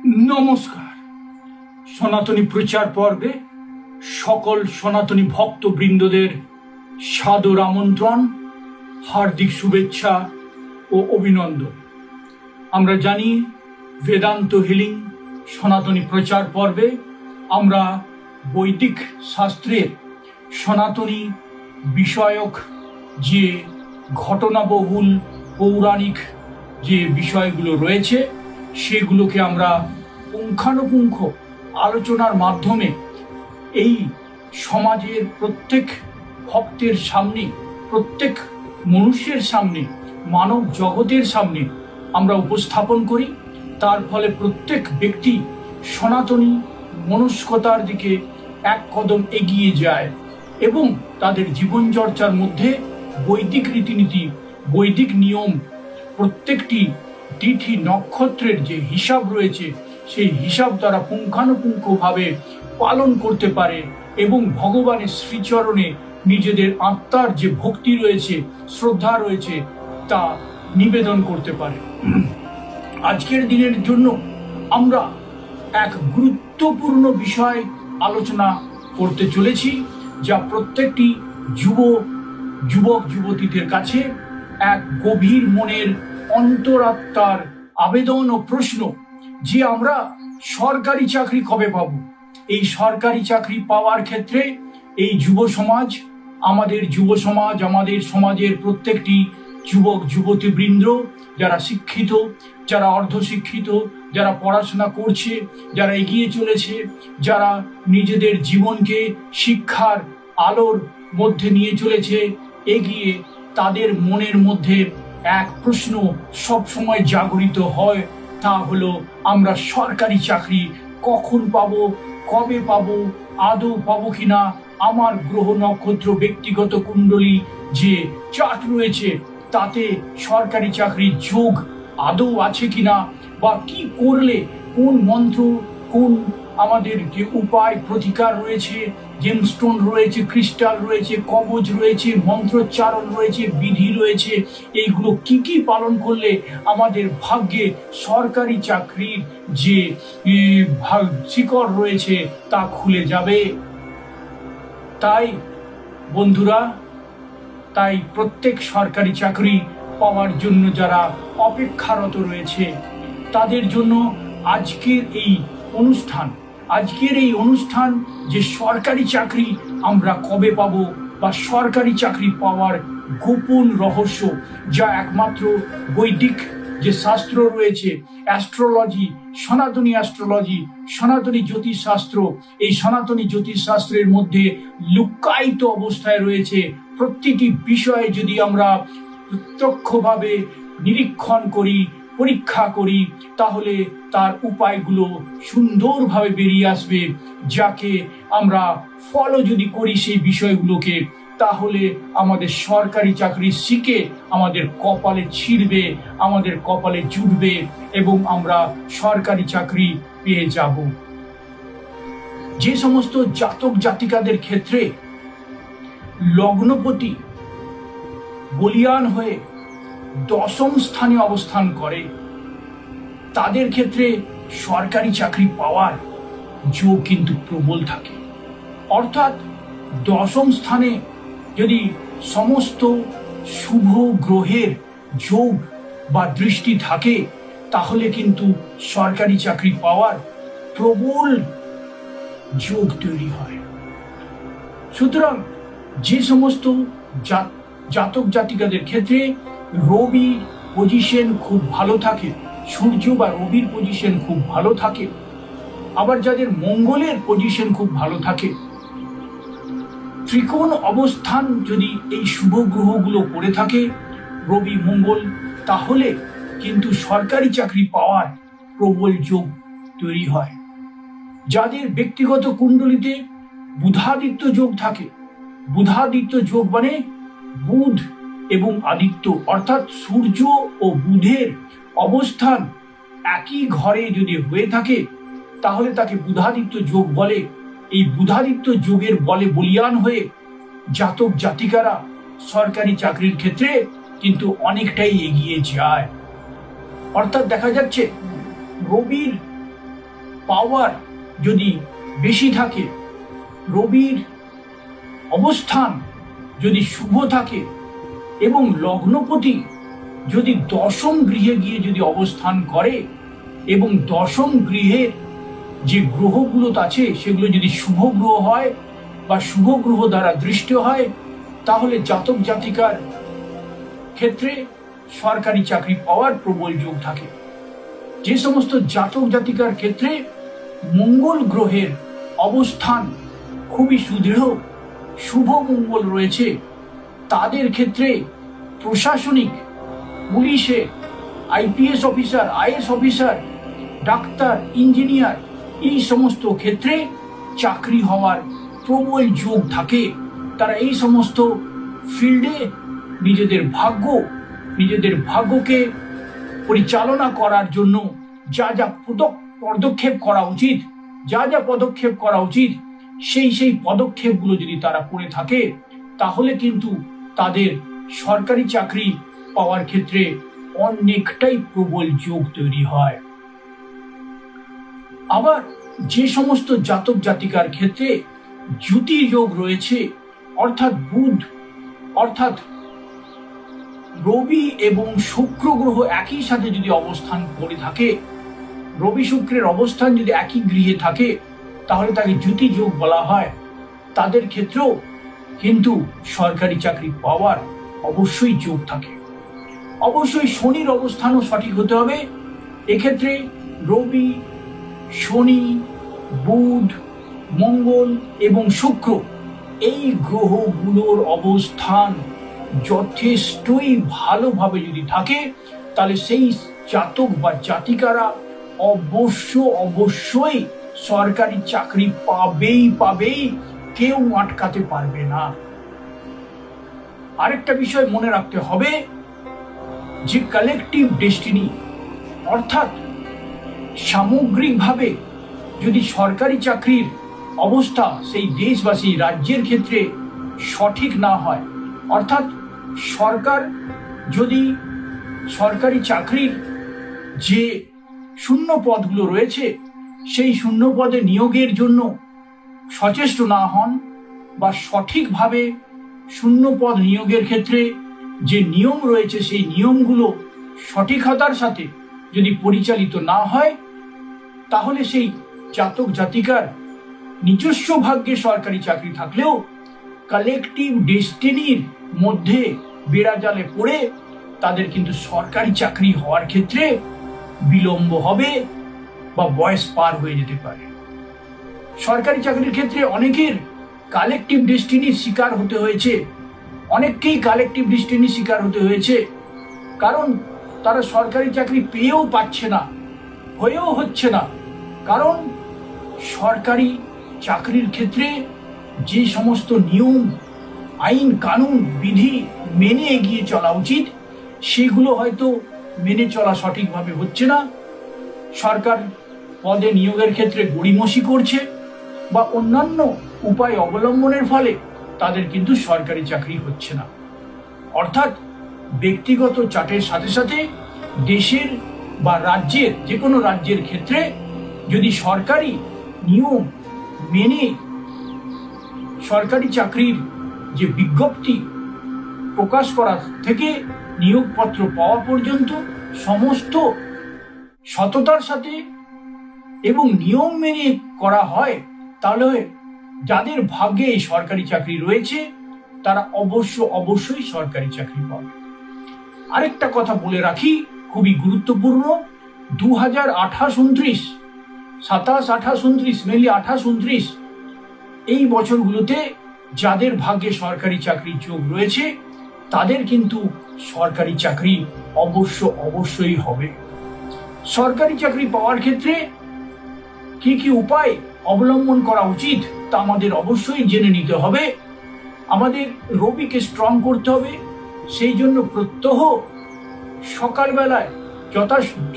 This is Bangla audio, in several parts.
নমস্কার। সনাতনী প্রচার পর্বে সকল সনাতনী ভক্তবৃন্দদের সাদর আমন্ত্রণ, হার্দিক শুভেচ্ছা ও অভিনন্দন। আমরা জানি বেদান্ত হিলিং সনাতনী প্রচার পর্বে আমরা বৈদিক শাস্ত্রের সনাতনী বিষয়ক যে ঘটনাবহুল পৌরাণিক যে বিষয়গুলো রয়েছে সেগুলোকে আমরা পুঙ্খানুপুঙ্খ আলোচনার মাধ্যমে এই সমাজের প্রত্যেক ভক্তের সামনে, প্রত্যেক মনুষ্যের সামনে, মানব জগতের সামনে আমরা উপস্থাপন করি। তার ফলে প্রত্যেক ব্যক্তি সনাতনী মনস্কতার দিকে এক কদম এগিয়ে যায় এবং তাদের জীবনচর্চার মধ্যে বৈদিক রীতিনীতি, বৈদিক নিয়ম, প্রত্যেকটি তিথি নক্ষত্রের যে হিসাব রয়েছে সেই হিসাব তারা পুঙ্খানুপুঙ্খভাবে পালন করতে পারে এবং ভগবানের শ্রীচরণে নিজেদের আত্মার যে ভক্তি রয়েছে, শ্রদ্ধা রয়েছে তা নিবেদন করতে পারে। আজকের দিনের জন্য আমরা এক গুরুত্বপূর্ণ বিষয় আলোচনা করতে চলেছি, যা প্রত্যেকটি যুবক যুবতীদের কাছে এক গভীর মনের অন্তরাত্মার আবেদন ও প্রশ্ন, যে আমরা সরকারি চাকরি কবে পাব। এই সরকারি চাকরি পাওয়ার ক্ষেত্রে এই আমাদের সমাজের প্রত্যেকটি যুবক যুবতী বৃন্দ, যারা শিক্ষিত, যারা অর্ধশিক্ষিত, যারা পড়াশোনা করছে, যারা এগিয়ে চলেছে, যারা নিজেদের জীবনকে শিক্ষার আলোর মধ্যে নিয়ে চলেছে এগিয়ে, তাদের মনের মধ্যে এক প্রশ্ন সবসময় জাগরিত হয়, তা হলো আমরা সরকারি চাকরি কখন পাবো, কবে পাবো, আদৌ পাবো কিনা, আমার গ্রহ নক্ষত্র ব্যক্তিগত কুণ্ডলী যে চার্ট রয়েছে তাতে সরকারি চাকরির যোগ আদৌ আছে কিনা, বা কি করলে, কোন মন্ত্র, কোন আমাদের যে উপায় প্রতিকার রয়েছে, জেমস্টোন রয়েছে, ক্রিস্টাল রয়েছে, কবচ রয়েছে, মন্ত্রোচ্চারণ রয়েছে, বিধি রয়েছে, এইগুলো কি পালন করলে আমাদের ভাগ্যে সরকারি চাকরির যে শিকড় রয়েছে তা খুলে যাবে। তাই বন্ধুরা, প্রত্যেক সরকারি চাকরি পাওয়ার জন্য যারা অপেক্ষারত রয়েছে তাদের জন্য আজকের এই অনুষ্ঠান যে সরকারি চাকরি আমরা কবে পাবো, বা সরকারি চাকরি পাওয়ার গোপন রহস্য, যা একমাত্র বৈদিক যে শাস্ত্র রয়েছে, অ্যাস্ট্রোলজি, সনাতনী জ্যোতিষশাস্ত্র, এই সনাতনী জ্যোতিষশাস্ত্রের মধ্যে লুক্কায়িত অবস্থায় রয়েছে। প্রতিটি বিষয়ে যদি আমরা প্রত্যক্ষভাবে নিরীক্ষণ করি, পরীক্ষা করি, তাহলে তার উপায়গুলো সুন্দরভাবে বেরিয়ে আসবে, যাকে আমরা ফলো যদি করি সেই বিষয়গুলোকে, তাহলে আমাদের সরকারি চাকরি শিখে আমাদের কপালে ছিড়বে, আমাদের কপালে জুটবে এবং আমরা সরকারি চাকরি পেয়ে যাব। যে সমস্ত জাতক জাতিকাদের ক্ষেত্রে লগ্নপতি বলীয়ান হয়ে দশম স্থানে অবস্থান করে, তাদের ক্ষেত্রে সরকারি চাকরি পাওয়ার যোগ কিন্তু প্রবল থাকে। অর্থাৎ দশম স্থানে যদি সমস্ত শুভ গ্রহের যোগ বা দৃষ্টি থাকে, তাহলে কিন্তু সরকারি চাকরি পাওয়ার প্রবল যোগ তৈরি হয়। সুতরাং যে সমস্ত জাতক জাতিকাদের ক্ষেত্রে রবি পজিশন খুব ভালো থাকে, সূর্য বা রবির পজিশন খুব ভালো থাকে, আবার যাদের মঙ্গলের পজিশন খুব ভালো থাকে, ত্রিকোণ অবস্থান যদি এই শুভ গ্রহগুলো করে থাকে, রবি মঙ্গল, তাহলে কিন্তু সরকারি চাকরি পাওয়ার প্রবল যোগ তৈরি হয়। যাদের ব্যক্তিগত কুণ্ডলিতে বুধাদিত্য যোগ থাকে, বুধাদিত্য যোগ মানে বুধ এবং আদিত্য, অর্থাৎ সূর্য ও বুধের অবস্থান একই ঘরে যদি হয়ে থাকে, তাহলে তাকে বুধাদিত্য যোগ বলে। এই বুধাদিত্য যোগের বলে বলীয়ান হয়ে জাতক জাতিকারা সরকারি চাকরির ক্ষেত্রে কিন্তু অনেকটাই এগিয়ে যায়। অর্থাৎ দেখা যাচ্ছে রবির পাওয়ার যদি বেশি থাকে, রবির অবস্থান যদি শুভ থাকে এবং লগ্নপতি যদি দশম গৃহে গিয়ে যদি অবস্থান করে এবং দশম গৃহের যে গ্রহগুলো আছে সেগুলো যদি শুভ গ্রহ হয় বা শুভ গ্রহ দ্বারা দৃষ্ট হয়, তাহলে জাতক জাতিকার ক্ষেত্রে সরকারি চাকরি পাওয়ার প্রবল যোগ থাকে। যে সমস্ত জাতক জাতিকার ক্ষেত্রে মঙ্গল গ্রহের অবস্থান খুবই সুদৃঢ়, শুভ মঙ্গল রয়েছে, তাদের ক্ষেত্রে প্রশাসনিক, পুলিশে, IPS officer, IAS officer, doctor, engineer, এই সমস্ত ক্ষেত্রে চাকরি হওয়ার প্রবল যোগ থাকে। তারা এই সমস্ত ফিল্ডে নিজেদের ভাগ্যকে পরিচালনা করার জন্য যা যা পদক্ষেপ করা উচিত সেই পদক্ষেপগুলো যদি তারা করে থাকে, তাহলে কিন্তু তাদের সরকারি চাকরি পাওয়ার ক্ষেত্রে অনেকটাই প্রবল যোগ তৈরি হয়। আবার যে সমস্ত জাতক জাতিকার ক্ষেত্রে জ্যোতির্যোগ রয়েছে, অর্থাৎ রবি এবং শুক্র গ্রহ একই সাথে যদি অবস্থান করে থাকে, রবি শুক্রের অবস্থান যদি একই গৃহে থাকে, তাহলে তাকে জ্যোতির্যোগ বলা হয়। তাদের ক্ষেত্রেও কিন্তু সরকারি চাকরি পাওয়ার অবশ্যই যোগ থাকে। অবশ্যই শনির অবস্থানও সঠিক হতে হবে। এক্ষেত্রে রবি, শনি, বুধ, মঙ্গল এবং শুক্র এই গ্রহগুলোর অবস্থান যথেষ্টই ভালোভাবে যদি থাকে, তাহলে সেই জাতক বা জাতিকারা অবশ্যই সরকারি চাকরি পাবেই, কেউ আটকাতে পারবে না। আরেকটা বিষয় মনে রাখতে হবে যে কালেকটিভ ডেস্টিনি, অর্থাৎ সামগ্রিকভাবে যদি সরকারি চাকরির অবস্থা সেই দেশ বা সেই রাজ্যের ক্ষেত্রে সঠিক না হয়, অর্থাৎ সরকার যদি সরকারি চাকরির যে শূন্য পদগুলো রয়েছে সেই শূন্য পদে নিয়োগের জন্য সচেষ্ট না হন, বা সঠিকভাবে শূন্য পদ নিয়োগের ক্ষেত্রে যে নিয়ম রয়েছে সেই নিয়মগুলো সঠিকতার সাথে যদি পরিচালিত না হয়, তাহলে সেই জাতক জাতিকার নিজস্ব ভাগ্যে সরকারি চাকরি থাকলেও কালেকটিভ ডেস্টিনির মধ্যে বেড়াজালে পড়ে তাদের কিন্তু সরকারি চাকরি হওয়ার ক্ষেত্রে বিলম্ব হবে বা বয়স পার হয়ে যেতে পারে। সরকারি চাকরির ক্ষেত্রে অনেকের কালেকটিভ ডেস্টিনির শিকার হতে হয়েছে, অনেককেই কালেকটিভ ডেস্টিনির শিকার হতে হয়েছে, কারণ তারা সরকারি চাকরি পেয়েও পাচ্ছে না, হয়েও হচ্ছে না। কারণ সরকারি চাকরির ক্ষেত্রে যে সমস্ত নিয়ম, আইন, কানুন, বিধি মেনে এগিয়ে চলা উচিত, সেগুলো হয়তো মেনে চলা সঠিকভাবে হচ্ছে না। সরকার পদে নিয়োগের ক্ষেত্রে গড়িমসি করছে বা অন্যান্য উপায় অবলম্বনের ফলে তাদের কিন্তু সরকারি চাকরি হচ্ছে না। অর্থাৎ ব্যক্তিগত চাটের সাথে সাথে দেশের বা রাজ্যের, যে কোনো রাজ্যের ক্ষেত্রে যদি সরকারি নিয়ম মেনে সরকারি চাকরির যে বিজ্ঞপ্তি প্রকাশ করা থেকে নিয়োগপত্র পাওয়া পর্যন্ত সমস্ত সততার সাথে এবং নিয়ম মেনে করা হয়, তাহলে যাদের ভাগ্যে এই সরকারি চাকরি রয়েছে তারা অবশ্যই সরকারি চাকরি পাবে। আরেকটা কথা বলে রাখি, খুবই গুরুত্বপূর্ণ, 2028-29, 27-28-29, মেনলি 28-29 এই বছরগুলোতে যাদের ভাগ্যে সরকারি চাকরির যোগ রয়েছে তাদের কিন্তু সরকারি চাকরি অবশ্যই হবে। সরকারি চাকরি পাওয়ার ক্ষেত্রে কি কি উপায় অবলম্বন করা উচিত তা আমাদের অবশ্যই জেনে নিতে হবে। আমাদের রবিকে স্ট্রং করতে হবে। সেই জন্য প্রত্যহ সকালবেলায়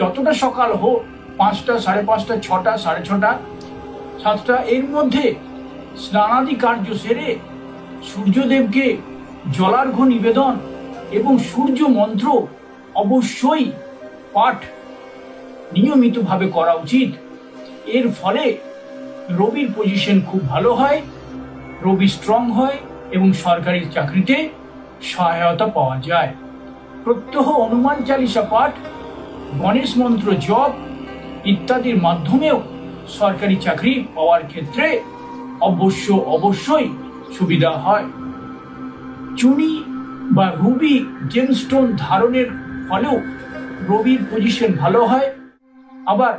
যতটা সকাল হোক, 5টা, 5:30, 6টা, 6:30, 7টা এর মধ্যে স্নানাদি কার্য সেরে সূর্যদেবকে জলার্ঘ্য নিবেদন এবং সূর্য মন্ত্র অবশ্যই পাঠ নিয়মিতভাবে করা উচিত। এর ফলে রবির পজিশন খুব ভালো হয়, রবি স্ট্রং হয় এবং সরকারি চাকরিতে সহায়তা পাওয়া যায়। প্রত্যহ হনুমান চালিসা পাঠ, গণেশ মন্ত্র জপ ইত্যাদির মাধ্যমেও সরকারি চাকরি পাওয়ার ক্ষেত্রে অবশ্যই সুবিধা হয়। চুনি বা রুবি জেমস্টোন ধারণের ফলেও রবির পজিশন ভালো হয়। আবার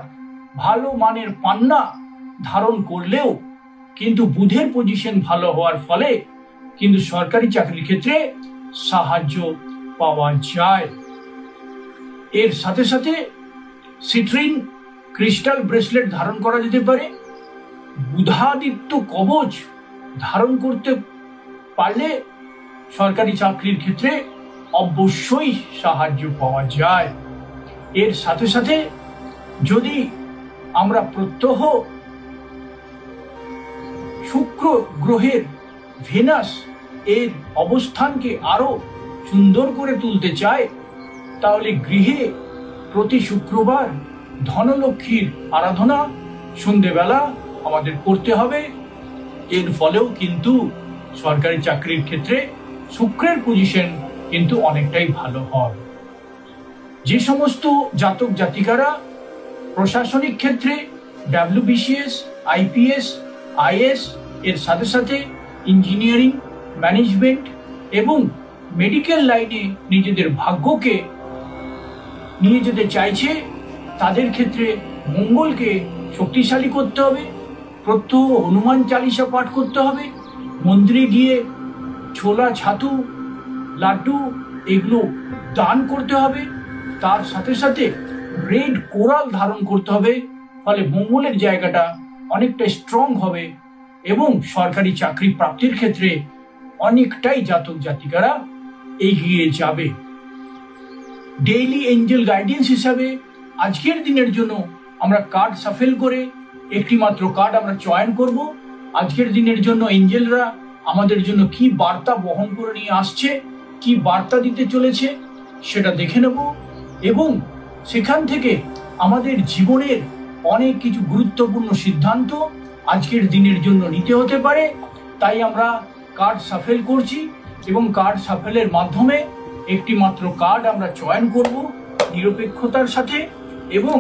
ভালো মানের পান্না ধারণ করলেও কিন্তু বুধের পজিশন ভালো হওয়ার ফলে কিন্তু সরকারি চাকরির ক্ষেত্রে সাহায্য পাওয়া যায়। এর সাথে সাথে সিট্রিন ক্রিস্টাল ব্রেসলেট ধারণ করা যেতে পারে। বুধাদিত্য কবচ ধারণ করতে পারলে সরকারি চাকরির ক্ষেত্রে অবশ্যই সাহায্য পাওয়া যায়। এর সাথে সাথে যদি আমরা প্রত্যহ শুক্র গ্রহের ভেনাস এর অবস্থানকে আরো সুন্দর করে তুলতে চাই, তাহলে গৃহে প্রতি শুক্রবার ধনলক্ষ্মীর আরাধনা সন্ধেবেলা আমাদের করতে হবে। এর ফলেও কিন্তু সরকারি চাকরির ক্ষেত্রে শুক্রের পজিশন কিন্তু অনেকটাই ভালো হয়। যে সমস্ত জাতক জাতিকারা প্রশাসনিক ক্ষেত্রে WBCS, IPS, IS এর সাথে সাথে ইঞ্জিনিয়ারিং, ম্যানেজমেন্ট এবং মেডিকেল লাইনে নিজেদের ভাগ্যকে নিয়ে যেতে চাইছে, তাদের ক্ষেত্রে মঙ্গলকে শক্তিশালী করতে হবে। প্রত্যহ হনুমান চালিসা পাঠ করতে হবে। মন্দিরে গিয়ে ছোলা, ছাতু, লাড্ডু এগুলো দান করতে হবে। তার সাথে সাথে রেড কোরাল ধারণ করতে হবে। ফলে মঙ্গলের জায়গাটা অনেকটা স্ট্রং হবে এবং সরকারি চাকরি প্রাপ্তির ক্ষেত্রে অনেকটাই জাতক জাতিকারা এগিয়ে যাবে। ডেইলি এঞ্জেল গাইডেন্স হিসাবে আজকের দিনের জন্য আমরা কার্ড সাফেল করে একটি মাত্র কার্ড আমরা চয়ন করব। আজকের দিনের জন্য এঞ্জেলরা আমাদের জন্য কি বার্তা বহন করে নিয়ে আসছে, কি বার্তা দিতে চলেছে সেটা দেখে নেব এবং সেখান থেকে আমাদের জীবনের অনেক কিছু গুরুত্বপূর্ণ সিদ্ধান্ত আজকের দিনের জন্য নিতে হতে পারে। তাই আমরা কার্ড সাফেল করছি এবং কার্ড সাফেলের মাধ্যমে একটি মাত্র কার্ড আমরা চয়ন করব নিরপেক্ষতার সাথে এবং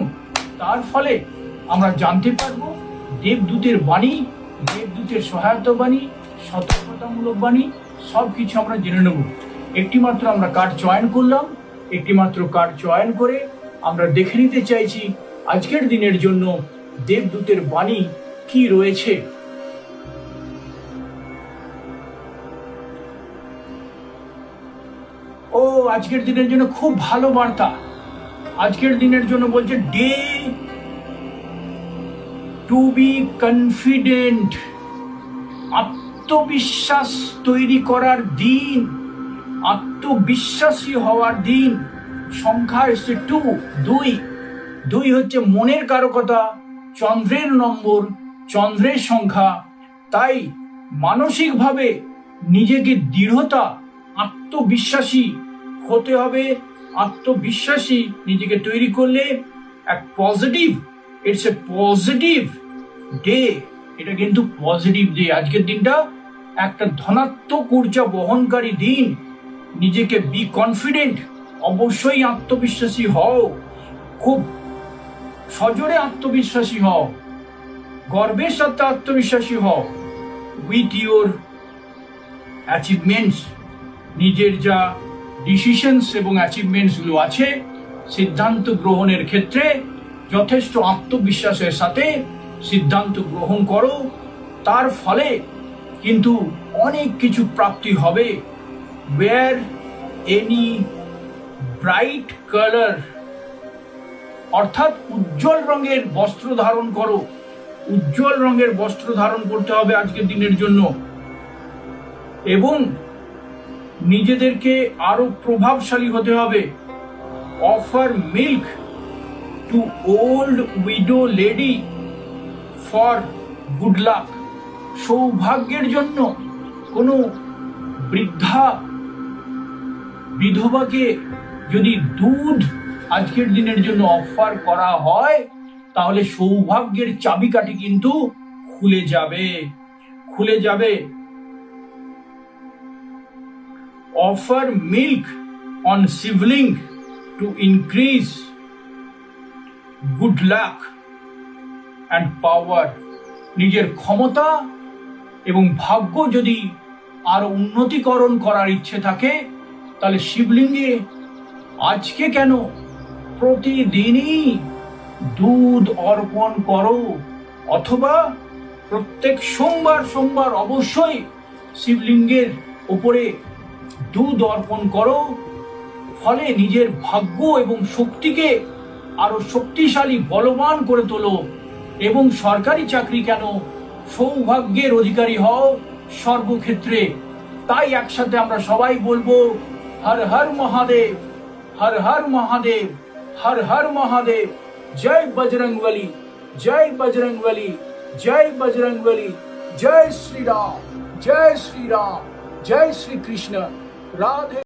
তার ফলে আমরা জানতে পারবো দেবদূতের বাণী, দেবদূতের সহায়তা বাণী, সতর্কতামূলক বাণী সবকিছু আমরা জেনে নেব। একটি মাত্র আমরা কার্ড চয়ন করলাম। একটি মাত্র কার্ড চয়ন করে আমরা দেখে নিতে চাইছি আজকের দিনের জন্য দেবদূতের বাণী কি রয়েছে। ও আজকের দিনের জন্য খুব ভালো বার্তা। আজকের দিনের জন্য বলছে ডে টু বি কনফিডেন্ট, আত্মবিশ্বাস তৈরি করার দিন, আত্মবিশ্বাসী হওয়ার দিন। সংখ্যা এসছে 2, 2 হচ্ছে মনের কারকতা, চন্দ্রের নম্বর, চন্দ্রের সংখ্যা। তাই মানসিকভাবে নিজেকে দৃঢ়তা, আত্মবিশ্বাসী হতে হবে। আত্মবিশ্বাসী নিজেকে তৈরি করলে এক positive, it's a positive day. এটা কিন্তু পজিটিভ ডে। আজকের দিনটা একটা ধনাত্মক ঊর্জা বহনকারী দিন। নিজেকে বি কনফিডেন্ট, অবশ্যই আত্মবিশ্বাসী হও, খুব সজোরে আত্মবিশ্বাসী হও, গর্বের সাথে আত্মবিশ্বাসী হও উইথ ইউর অ্যাচিভমেন্টস। নিজের যা ডিসিশনস এবং অ্যাচিভমেন্টস গুলো আছে, সিদ্ধান্ত গ্রহণের ক্ষেত্রে যথেষ্ট আত্মবিশ্বাসের সাথে সিদ্ধান্ত গ্রহণ করো। তার ফলে কিন্তু অনেক কিছু প্রাপ্তি হবে। ওয়্যার এনি ব্রাইট কালার, অর্থাৎ উজ্জ্বল রঙের বস্ত্র ধারণ করো। উজ্জ্বল রঙের বস্ত্র ধারণ করতে হবে আজকের দিনের জন্য এবং নিজেদেরকে আরো প্রভাবশালী হতে হবে। Offer milk to old widow lady for good luck, সৌভাগ্যের জন্য কোনো বৃদ্ধা বিধবাকে যদি দুধ আজকের দিনের জন্য অফার করা হয় তাহলে সৌভাগ্যের চাবিকাঠি কিন্তু খুলে যাবে। অফার মিল্ক অন শিবলিঙ্গ to increase good luck and power. নিজের ক্ষমতা এবং ভাগ্য যদি আরো উন্নতিকরণ করার ইচ্ছে থাকে, তাহলে শিবলিঙ্গে আজকে কেন প্রতিদিনই দুধ অর্পণ করো, অথবা প্রত্যেক সোমবার অবশ্যই শিবলিঙ্গের উপরে দুধ অর্পণ করো। ফলে নিজের ভাগ্য এবং শক্তিকে আরো শক্তিশালী বলবান করে তোলো, এবং সরকারি চাকরি কেন, সৌভাগ্যের অধিকারী হও সর্বক্ষেত্রে। তাই একসাথে আমরা সবাই বলবো, হর হর মহাদেব, হর হর মহাদেব, হর হর মহাদেব। জয় বজরংবলী, জয় বজরংবলী, জয় বজরংবলী। জয় শ্রীরাম, জয় শ্রীরাম, জয় শ্রী কৃষ্ণ। রাধে।